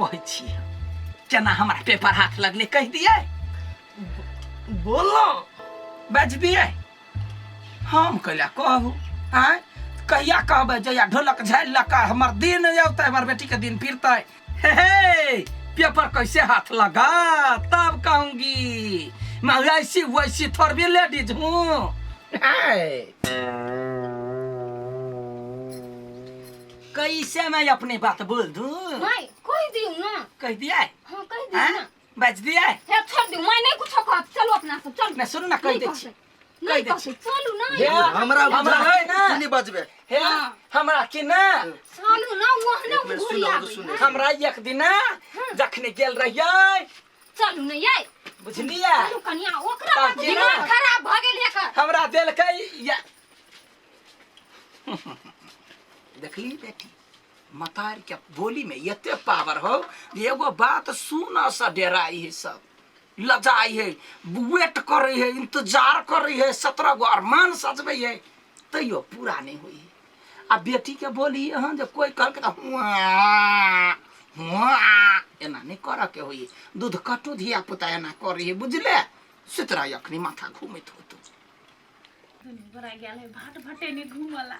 कहै छी केना हमरा पेपर हाथ लगले कह दिए बोलो बाज दिए हम कैला कहू आय कहिया कहबै जया ढोलक झाइल लका हमर दिन औतै हमर बेटी के दिन फिरतै हे पेपर कैसे हाथ लगा तब कहूंगी मैं ऐसी वैसी थोड़ी लेडीज हूँ कैसे मैं अपनी बात बोल दूं नहीं कह दियो ना कह दिया हां कह दियो ना बच दिया हे छोड़ दियो मैं नहीं कुछ कह चलो अपना सब चल मैं सुन ना कह दे छी नहीं कह चलू ना हमरा है ना नहीं बजबे हे हमरा कि ना चलू ना वहने घुरिया हमरा एक दिन जखने गेल रहियै चलू ना ये बुझलिया चलू कनिया ओकरा दिमाग खराब भ गेल एकर हमरा देलकै या देखली बेटी मतार के बोली में एते पावर हो एगो बात सुन सा डेराई है सब लजाई है वेट करे है इंतजार करे है 17 गो अरमान सजबै है तैयो पूरा नहीं हुई आ बेटी के बोली यहाँ जब कोई कहल के एना नहीं कर के हुई दूध कटू धिया पुता एना करे है बुझले सुतरा अखनी माथा घूमत हो तो बड़ा गेल है भाट भटे ने घूमला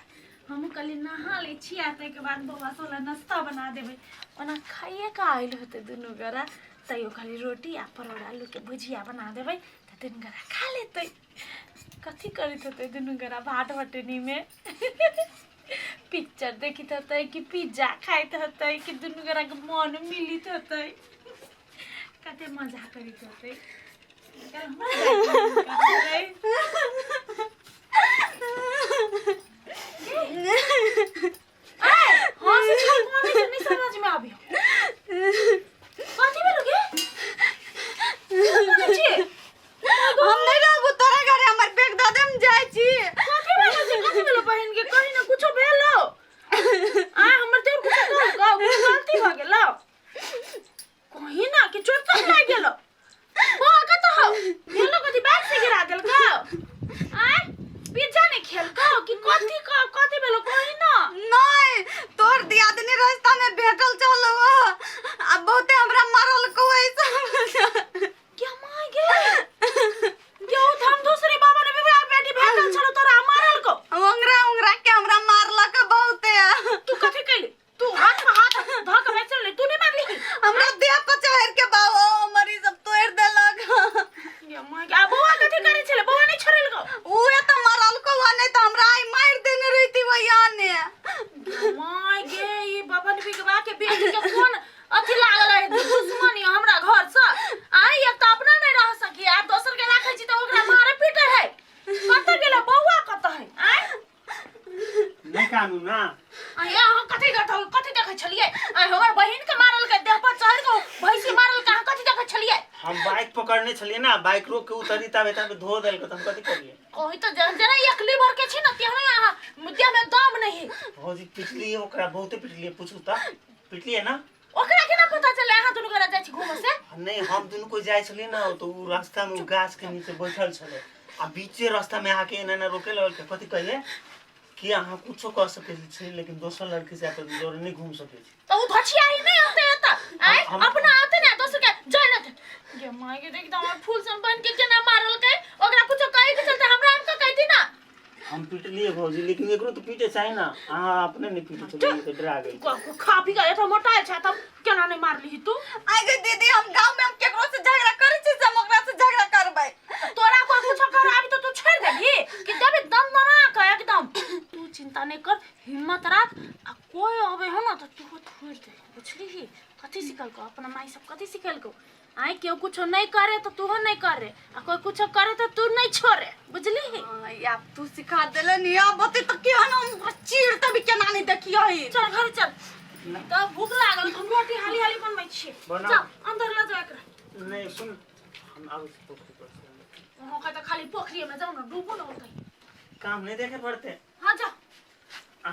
हम कल नहा ले छी आते के बाद बौआ सोला नाश्ता बना देबे ओना खाइए का आइल होते दुनु गरा तैयो खाली रोटी आ परोड़ आलू के भुजिया बना देबे त दुनु गरा खा लेते कथी करत होते दुनु गरा भाट भटेनी में पिक्चर देखित होते कि पिज्जा खाइत होते कि दुनु गरा के मन मिलित होते कते मजा करित होते समझ में आबियो कथी भेलगे हम नहीं रहबो तोरा घरे हमर बैग द देम जाय छी कथी भेलो बहन के कहि ना कुछो भेलो आ हमर तोर कुछ गलती भ गेलो कहि ना कि चोट तक लाग गेलो ओ कत हो भेलो कथी बैग से गिरा देल का आ पिज्जा नहीं खेल का कि कथी भेलो कहि ना नहीं तोर दियादनी रास्ता में भेटल चलो अब बहुते हमरा मारल को ऐसा क्या माय गे यो हम दूसरे बाबा ने भी बेटी भेटल चलो तोरा मारल को उंगरा के हमरा मारलक बहुते तू कथी कैली तू हाथ में हाथ ध के बैठल ले तू नहीं मारली हमरा देह पर चढ़ के बाबा मरी सब तोड़ देलक ये माय गे बौआ कथी करे छले बौआ नहीं छोड़ल को उहे त मारल को नहीं तो हमरा आई मार देने रहती भैया ने माय गे ये बाबा ने बिगवा के बेटी के फोन अथी लागल है दुश्मनी हमरा घर से आई एक त अपना नहीं रह सकी आ दोसर के राखै छी त ओकरा मारे पीटे है कत गेला बौआ कत है आई नहीं कानू ना आई हम कथी देखै छलिए आई हमर बहिन के मारल के देह पर चढ़ के भैंसी मारल कहां कथी देखै छलिए हम बाइक पकड़ने छलिए ना बाइक रोक के उतरी तब एता पे धो देल के हम कथी करिए कोई तो जना एक लीवर के छी न तेहने यहाँ मुद्दा में दम नहीं भौजी पिटली ओकरा बहुते पिटली पूछू त पिटली है ना ओकरा केना पता चले यहाँ दुनु गरा जाइ छी घुम से नहीं हम दुनु को जाय छलिए ना तो उ रास्ता में गाछ के नीचे बैठल छले आ बीचे रास्ता में आके एना रोके लल के कथी कहले कि अहाँ कुछो कर सके छी लेकिन दोसर लड़की से तो जोर नहीं घूम सके छी तो धछिया ही नहीं होते एता आई अपना आते ना दोसर के जय न ये माय के देख त हमर फूल सन बन के केना मारल के ओकरा कुछो कहि के चलते हमरा आपका कहती ना हम पिटलिए भौजी लेकिन एकरो तो पीटे चाहि ना अहाँ अपने नहीं पीटे छलिए तो डरा गई खा पी गए तो मोटा है तब केना नहीं मारली तू आई गे दीदी हम गांव में हम केकरो से झगड़ा करे छी हम ओकरा से झगड़ा करबै तोरा को कुछ कर आबी तो तू छोड़ देबी कि देबे दम दना के एकदम तू चिंता नहीं कर हिम्मत रख आ कोई आवे हो ना तो तू छोड़ दे बुझली कथी सिखल को अपना माई सब कथी सिखल को आई केहू कुछ नहीं करे तो तू नहीं करे आ कोई कुछ करे तो तू नहीं छोड़े बुझली या तू सिखा देले नी अब बते त के हम चीर तभी केना नहीं देखियो चल घर चल तो भूख लागल हम रोटी हाली हाली बनबै छी बनाओ। चल अंदर ले जा एकरा नहीं सुन हम आबै छी पोखरी पर वहां का तो खाली पोखरी में जाओ ना डूबो ना कहीं काम नहीं देखे पड़ते हां जा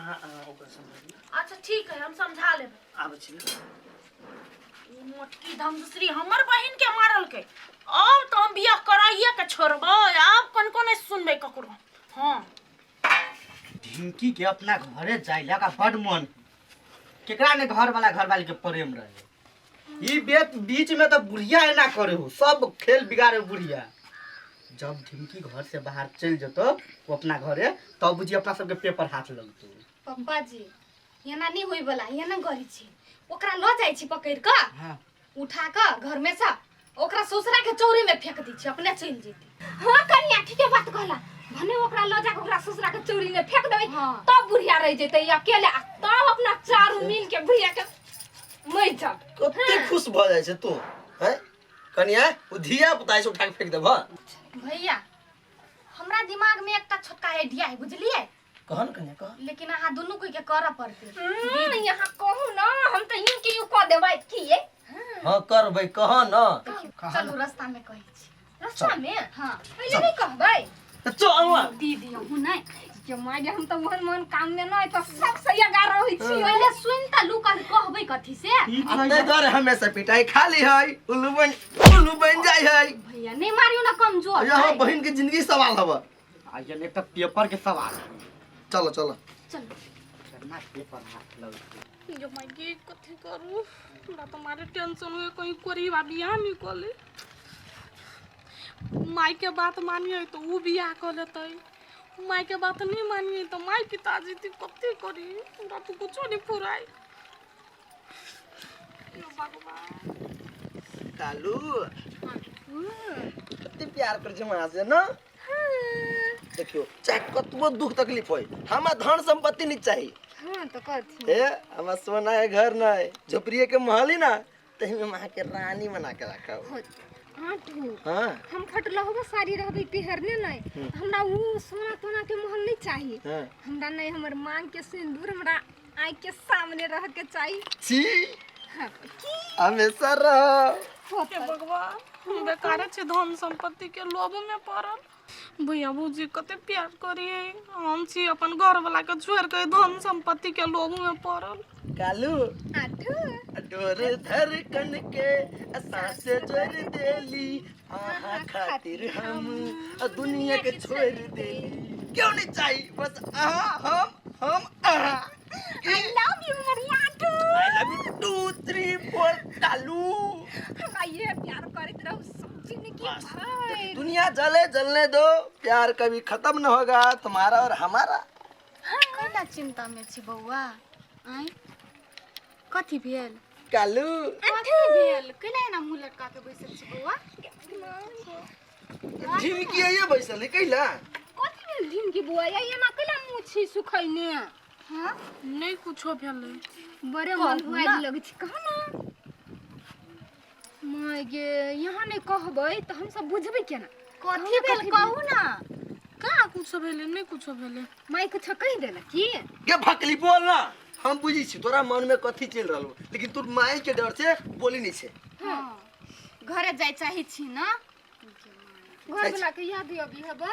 अहाँ ओकर समझ अच्छा ठीक है हम समझा लेबै आबै छी मोटकी धमसरी हमर बहिन के मारल के अब तो हम बियाह कराइए के छोड़बै अब कनको नहीं सुनबे ककरो हां ढिंकी के अपना घरे जाइला का बड मन केकरा ने घर वाला घर वाली के प्रेम रहे ई बीच में तो बुढ़िया है ना करे हो, सब खेल बिगाड़े बुढ़िया। जब ढिमकी घर से बाहर चल जतो वो अपना घरे, तब बुझी अपना सबके पेपर हाथ लगतो। पप्पा जी एना नहीं होई वाला एना गरी छी ओकरा ल जाई छी पकड़ के हाँ उठा के घर में से ओकरा ससुरा के चौरी में फेंक दी छी अपने चल जेती। हां कन्या ठीके बात कहला भने ओकरा ल जाके ओकरा ससुरा के चौरी में फेंक देबै तब बुढ़िया रह जेतै अकेले तब अपना चारू मिल के बुढ़िया के मर जा। कते खुश भ जाय छै तू हैं कनिया उ धिया पुता से उठा के फेंक देबा। भैया हमरा दिमाग में एकटा छोटका आइडिया है बुझलिए कहन कनिया कह लेकिन अहाँ दोनों कोई के करऽ पड़ते। यहाँ कहू ना हम तो यूं के यूं कह देबै की ये हां करबै कह न चलू रास्ता में कहै छी रास्ता में हां पहले नहीं कहबै चल अम्मा दीदी हूं नहीं जे माय हम तो मन काम में नहीं तो सब सही गा रहै छी पहले सुन त लू कर कहबै कथि से अपने घर हमेशा पिटाई खाली है उल्लू बन जाय है। भैया नहीं मारियो ना कमजोर यहाँ बहन के जिंदगी सवाल हवा। आइए एक पेपर के सवाल है। चलो चलो चलो करना पेपर हाथ लगतो। जो मैं ये कथी करू हमरा तुम्हारे टेंशन हुए कहीं करीब बियाह नहीं कोले माई के बात मानिए तो वो बियाह कर लेते माई के बात नहीं मानिए तो माई पिताजी थी कथी करी हमरा तो कुछ नहीं फुराई कालू कते प्यार कर छै मां से न। देखियो चाहे कतबो दुख तकलीफ होय हमरा धन संपत्ति नहीं चाहिए। हां तो कथि ए हमरा सोना है घर ना है झोपड़िए के महल ही ना तही में मां के रानी बना के रखा हो। हां ठू हां हम खटला होबे साड़ी रहबे पिहरने नहीं हमरा वो सोना तोना के महल नहीं चाहिए हां हमरा नहीं हमर मांग के सिंदूर हमरा आँख के सामने रह के चाहिए। छी हाँ, हमेशा रहो। हे भगवान हम बेकार छे धन संपत्ति के लोभ में पड़ल भैया भौजी कते प्यार करिए हम छी अपन घर वाला के छोड़ के धन संपत्ति के लोभ में पड़ल। कालू डोर धड़कन के सांस जोड़ देली आहा खातिर हम दुनिया के छोड़ देली क्यों नहीं चाहिए बस आहा हम आहा। I love you मरियाटू। I love you 2 3 4 Kalu. हमरा ये प्यार करत रहू समझी नहीं कि भाई दुनिया जलने दो प्यार कभी खत्म न होगा तुम्हारा और हमारा। कैला चिंता में छी बौआ आई कथि भेल कालू कथि भेल कैला ना मुंह लटका के बैसल छी बौआ झिमकी ये बैसल है कैला कथि भेल दिन की बौआ ये ना कैला मुंह छी सुखैने हां नहीं कुछो भेलै बड़े मन हुआ लग छी कह ना माय गे यहाँ नहीं कहबै तो हम सब बुझबै केना कथि भेल कहू ना का कुछो भेलै नहीं कुछो भेलै माय कुछ कहि देला की के भकली बोल ना हम बुझी छी तोरा मन में कथी चल रहलो लेकिन तू माई के डर से बोली नहीं छे। हां घरे जाय चाहि छी ना घर वाला के याद अभी हबा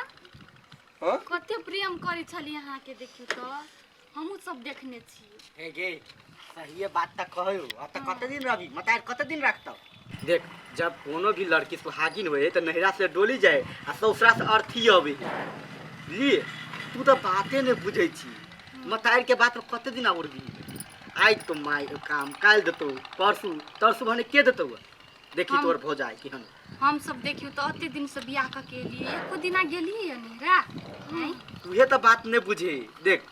हां कते प्रेम करै छली अहाँ के देखियो तो हमहु सब देखने छी हे गे सही बात त कहयो अब त कते दिन रही मतार कते दिन रखतो। देख जब कोनो भी लड़की सुहागिन होए त नहिरा से डोली जाए आ ससुरा से अर्थी आवे लिए तू तो बाते नहीं बुझै छी मतार के बात कते दिन आवरबी आज तो माय काम काल देतो परसू तरसू भने के देतो देखी तोर भो जाए कि हम सब देखियो तो अते दिन से बियाह क के लिए एको दिना गेली नहिरा नहीं तुहे तो बात नहीं बुझे। देख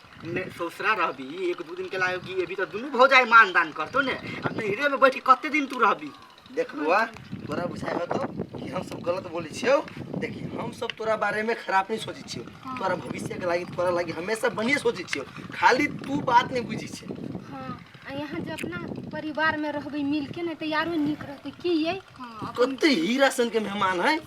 ससुरा रहबी 1 2 दिन के लागी अभी तो दुनू भो जाए मान दान करतो ने अपने हिरे में बैठ कते दिन तू रहबी। देख बुआ तोरा बुझाएगा तो कि हम सब गलत बोली छियो। देखी हम सब तोरा बारे में खराब नहीं सोची छियो तोरा भविष्य के लागी तोरा लागी हमेशा बढ़िया सोची छियो खाली तू बात नहीं बुझी छे। हां यहाँ जे अपना परिवार में रहबै मिल के ने त यारो निक रहते की ये कते हीरा सन के मेहमान है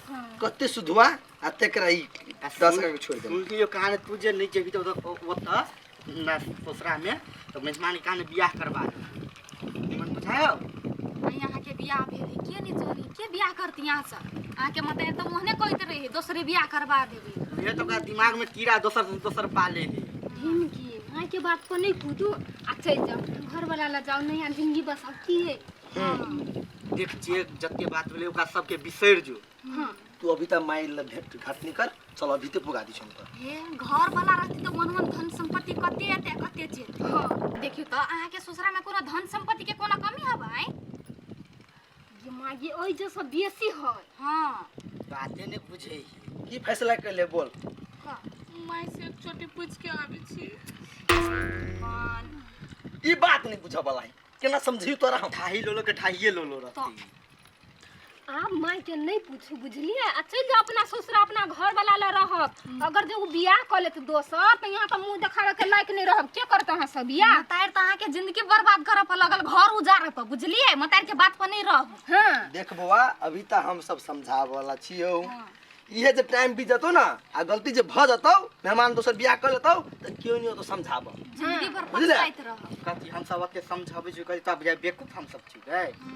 कते सुधवा आ तेकरा ई 10 का छोड़ दे सुन लियो कहानी तू जे नहीं जेबी तो ओता ना ससुरा में तो मेजमान कहानी बियाह करवा मन बुझायो यहाँ के बियाह भेले के नहीं चली के बियाह करती यहाँ से आके मते तो मोहने कहते रहे दूसरे बियाह करवा देबे ये तो का दिमाग में कीड़ा दोसर पाले है ढीम की आय के बात को नहीं कूदू अच्छा जाओ घर वाला ला जाओ नहीं जिंदगी बसाओ की है देख जे जत्ते बात भेले ओका सबके बिसर जो हां तू अभी तक माई ल भेट घाट नहीं कर चल अभी ते पुगा दी छन हे घर वाला रहती तो मन धन संपत्ति कते एते कते छै हां देखियो तो अहाँ के ससुरा में कोनो धन संपत्ति के कोनो कमी हबे मागी ओइ जो सब बेसी है। हाँ बाते ने बुझे ही की फैसला कर ले बोल। माय से एक छोटी पूछ के आबे छी। ई बात नहीं बुझा वाला है केना समझी तोरा हम। ठाही लोलो के ठाहिए लोलो रहती। आप माई के नहीं पूछू बुझलिए। अच्छा जो अपना ससुर अपना घर वाला ला रहब, अगर जो बियाह कर लेत दोसर तो यहाँ का मुंह देखावे के लायक नहीं रहब। क्या करते हैं सब बियाह? मतार तो अहाँ के जिंदगी बर्बाद करे पर लगल, घर उजाड़े पर, बुझलिए? मतार के बात पर नहीं रहू। हाँ देख बउआ अभी तक हम सब समझाव वाला छियो। इहे जे टाइम बीत जतो ना आ गलती जे भ जतो मेहमान दोसर बियाह कर लेतो त क्यों नहीं हो तो समझाब। जिंदगी भर बुझले? पछताइत रहब। कथी हम सब के समझाबे जो करी तब बेवकूफ हम सब छी गए।